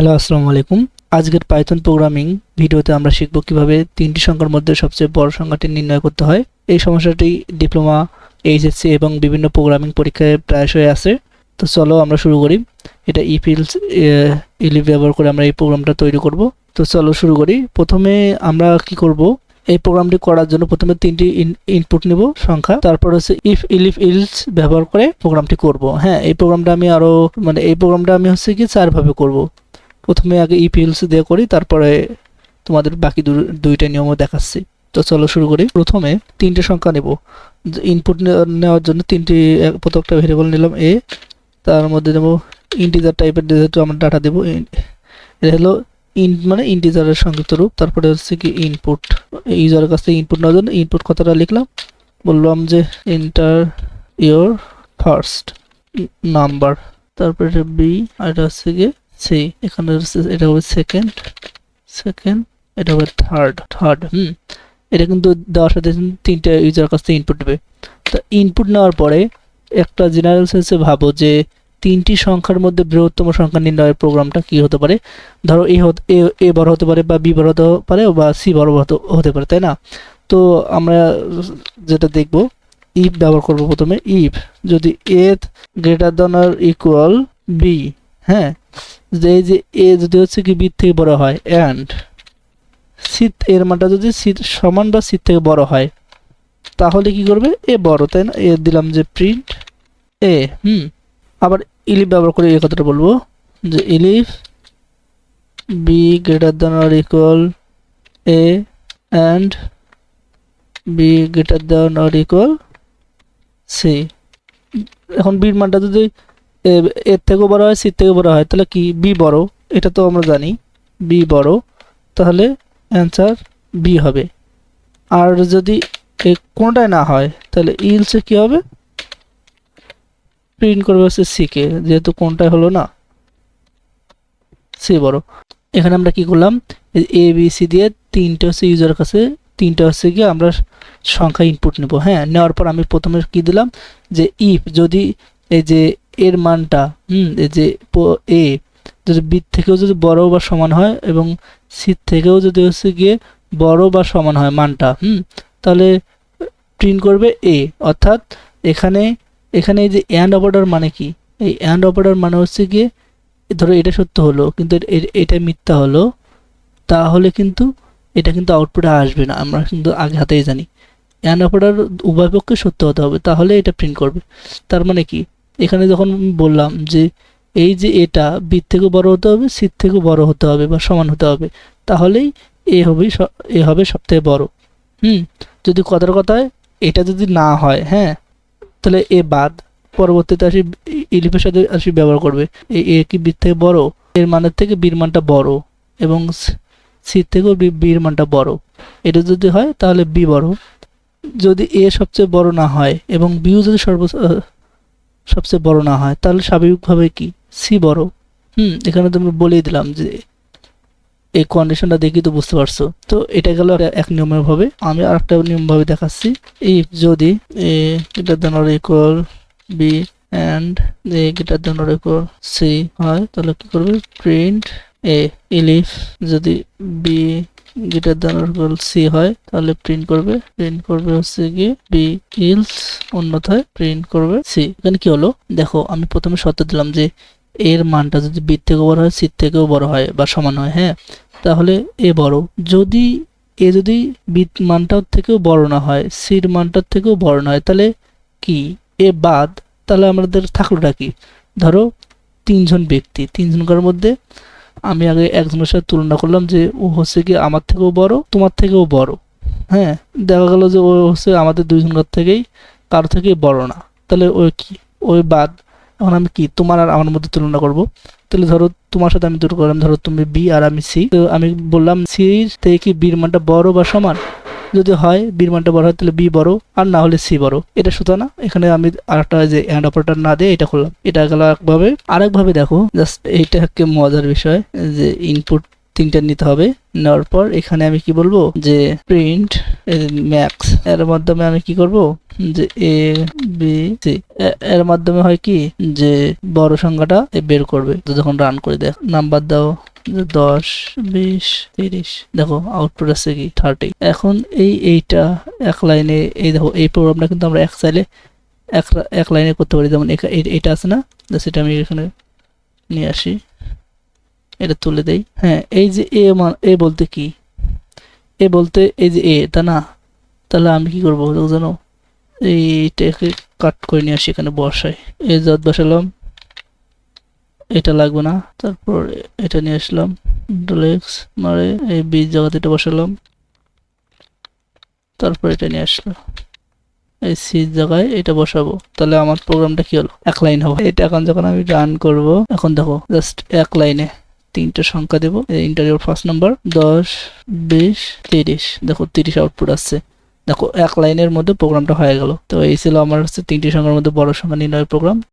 Hello, আসসালামু আলাইকুম। আজকের পাইথন প্রোগ্রামিং ভিডিওতে আমরা শিখব কিভাবে তিনটি সংখ্যার মধ্যে সবচেয়ে বড় সংখ্যাটি নির্ণয় করতে হয়। এই সমস্যাটি ডিপ্লোমা, এইচএসসি এবং বিভিন্ন প্রোগ্রামিং পরীক্ষায় প্রায়শই আসে। তো চলো আমরা শুরু করি। এটা ইলিফ ব্যবহার করে আমরা এই প্রোগ্রামটা তৈরি করব। তো চলো শুরু করি। প্রথমে আমরা কি করব, এই প্রোগ্রামটি করার জন্য প্রথমে তিনটি ইনপুট নেব সংখ্যা, তারপর হচ্ছে ইফ ইলিফ ইলস ব্যবহার করে প্রোগ্রামটি করব। হ্যাঁ, এই প্রোগ্রামটা আমি হচ্ছে কি চারভাবে করব। প্রথমে আগে ইফ ইলস দিয়ে করি, তারপরে তোমাদের বাকি দুইটা নিয়মও দেখাচ্ছি। তো চলো শুরু করি। প্রথমে তিনটে সংখ্যা নেব। ইনপুট নেওয়ার জন্য প্রত্যেকটা ভেরিয়েবল নিলাম এ, তার মধ্যে দেবো ইন্টিজার টাইপের যেহেতু আমরা ডাটা দেবো। এটা হলো ইন্টিজারের সংক্ষিপ্ত রূপ। তারপরে হচ্ছে কি ইনপুট, ইউজারের কাছ থেকে ইনপুট নেওয়ার জন্য ইনপুট কথাটা লিখলাম, বললাম যে এন্টার ইওর ফার্স্ট নাম্বার, তারপরে এটা বি, আর এটা হচ্ছে গিয়ে সি, এখানে এটা হবে সেকেন্ড, এটা হবে থার্ড। এটা কিন্তু দেওয়ার সাথে তিনটা ইউজার কাছ থেকে ইনপুট নেবে। তো ইনপুট নেওয়ার পরে একটা জেনারেল সেন্সে ভাবো যে তিনটি সংখ্যার মধ্যে বৃহত্তম সংখ্যা নির্ণয়ের প্রোগ্রামটা কি হতে পারে। ধরো এ বড় হতে পারে, বা বি বড় হতে পারে, বা সি বড় হতে পারে, তাই না? তো আমরা যেটা দেখব, ইফ ব্যবহার করব। প্রথমে ইফ যদি A greater than or equal B, হ্যাঁ, যে এ যদি হচ্ছে কি বি থেকে বড় হয়, অ্যান্ড সি এর মানটা যদি সি সমান বা সি থেকে বড় হয়, তাহলে কি করবে, এ বড়, তাই না? এ দিলাম যে প্রিন্ট এ। আবার ইলিফ ব্যবহার করে এই কথাটা বলবো যে elif B greater than or equal A and B greater than or equal C. এখন বির মানটা যদি এর থেকেও বড় হয়, সির থেকেও বড় হয়, তাহলে কি বি বড়, এটা তো আমরা জানি বি বড়, তাহলে অ্যান্সার বি হবে। আর যদি কোনোটাই না হয়, তাহলে ইলসে কি হবে, প্রিন্ট করবে হচ্ছে সি কে, যেহেতু কোনটাই হলো না, সি বড়। এখানে আমরা কি করলাম, এ বি সি দিয়ে তিনটে হচ্ছে ইউজারের কাছে, তিনটা হচ্ছে গিয়ে আমরা সংখ্যা ইনপুট নেব। হ্যাঁ, নেওয়ার পর আমি প্রথমে কি দিলাম যে ইফ যদি এই যে এর মানটা এই যে এ যদি বি থেকেও যদি বড় বা সমান হয়, এবং সি থেকেও যদি হচ্ছে গিয়ে বড় বা সমান হয় মানটা, তাহলে প্রিন্ট করবে এ। অর্থাৎ এখানে এই যে অ্যান্ড অপারেটর মানে কি, এই অ্যান্ড অপারেটর মানে হচ্ছে গিয়ে ধরো এটা সত্য হলো কিন্তু এটা মিথ্যা হলো, তাহলে কিন্তু এটা কিন্তু আউটপুটে আসবে না, আমরা কিন্তু আগে হাতেই জানি। অ্যান্ড অপারেটর উভয় পক্ষে সত্য হতে হবে, তাহলে এটা প্রিন্ট করবে। তার মানে কি, এখানে যখন বললাম যে এই যে এটা বি থেকেও বড় হতে হবে, সি থেকেও বড় হতে হবে বা সমান হতে হবে, তাহলেই এ হবে সবথেকে বড়। যদি কথায় এটা যদি না হয়, হ্যাঁ, তাহলে এ বাদ। পরবর্তীতে আসি ইলিফের সাথে ব্যবহার করবে, এ কি বি থেকে বড়, এর মানের থেকে বির মানটা বড়, এবং সি থেকেও বির মানটা বড়। এটা যদি হয় তাহলে বি বড়। যদি এ সবচেয়ে বড় না হয় এবং বিও যদি সবচেয়ে বড় না হয়, তাহলে স্বাভাবিকভাবে কি সি বড়। এখানে তুমি বলেই দিলাম যে এই কন্ডিশনটা দেখি তো বুঝতে পারছো। তো এটা গেল এক নিয়মের ভাবে। আমি আর একটা নিয়ম ভাবে দেখাচ্ছি। ইফ যদি A greater than or equal B and A greater than or equal C হয়, তাহলে কি করবে, প্রিন্ট এ। ইলিফ যদি B greater than or equal C হয়, তাহলে প্রিন্ট করবে হচ্ছে গিয়ে বি ইলস, অন্যথায় প্রিন্ট করবে সি। এখানে কি হলো দেখো, আমি প্রথমে শর্ত দিলাম যে এর মানটা যদি বি থেকেও বড় হয়, সি থেকেও বড় হয় বা সমান হয়, হ্যাঁ, তাহলে এ বড়। যদি বি মানটার থেকেও বড় না হয়, সির মানটার থেকেও বড় না হয়, তাহলে কি এ বাদ। তাহলে আমাদের থাকলোটা কি, ধরো তিনজন ব্যক্তি, তিনজনকার মধ্যে আমি আগে একজনের সাথে তুলনা করলাম যে ও হচ্ছে কি আমার থেকেও বড়, তোমার থেকেও বড়। হ্যাঁ, দেখা গেল যে ও হচ্ছে আমাদের দুইজনকার থেকেই কারো থেকেই বড় না, তাহলে ওই বাদ। এখন আমি কি তোমার আর আমার মধ্যে তুলনা করব। তাহলে ধরো তোমার সাথে আমি দুটো করলাম, ধরো তুমি বি আর আমি সি। তো আমি বললাম সি থেকে কি বির মানটা বড় বা সমান, যদি হয় বির মানটা বড় হয় তাহলে বি বড়, আর না হলে সি বড়। এটা শুধু না, এখানে আমি আরেকটা যে অ্যান্ড অপারেটর না দিয়ে এটা করলাম। এটা গেল একভাবে। আরেকভাবে দেখো, জাস্ট এইটা একটা মজার বিষয় যে ইনপুট তিনটা নিতে হবে। নেওয়ার পর এখানে আমি কি বলবো যে প্রিন্ট ম্যাক্স, এর মাধ্যমে আমি কি করব যে এ বি সি, এর মাধ্যমে হয় কি যে বড় সংখ্যাটা বের করবে। তো যখন রান করে দেখ, নাম্বার দাও 10 20 30, দেখো আউটপুট আছে কি 30। এখন এইটা এক লাইনে, এই দেখো এই প্রোগ্রামটা কিন্তু আমরা এক লাইনে করতে পারি। যেমন এটা আছে না, সেটা আমি এখানে নিয়ে আসি, এটা তুলে দেই। হ্যাঁ, এই যে এ বলতে কি, এ বলতে এই যে এ, তা না? তাহলে আমি কি করবো জানো, এইটাকে কাট করে নিয়ে আসি, এখানে বসাই, এই জাত বসালাম, এটা লাগবে না। তারপর এটা নিয়ে আসলাম, ডলেক্স মারে এই বীজ জায়গাতে এটা বসালাম, তারপর এটা নিয়ে আসলো, এই সি জায়গায় এটা বসাবো। তাহলে আমার প্রোগ্রামটা কি হলো, এক লাইন হবে। এটা এখন যখন আমি রান করব, এখন দেখো জাস্ট এক লাইনে 3টে সংখ্যা দেবো, ইন্টারিয়র ফার্স্ট নাম্বার 10 20 30, দেখো 30 আউটপুট আসছে। দেখো এক লাইনের মধ্যে প্রোগ্রামটা হয়ে গেল। তো এই ছিল আমার 3টি সংখ্যার মধ্যে বড় সংখ্যা নির্ণয়ের প্রোগ্রাম।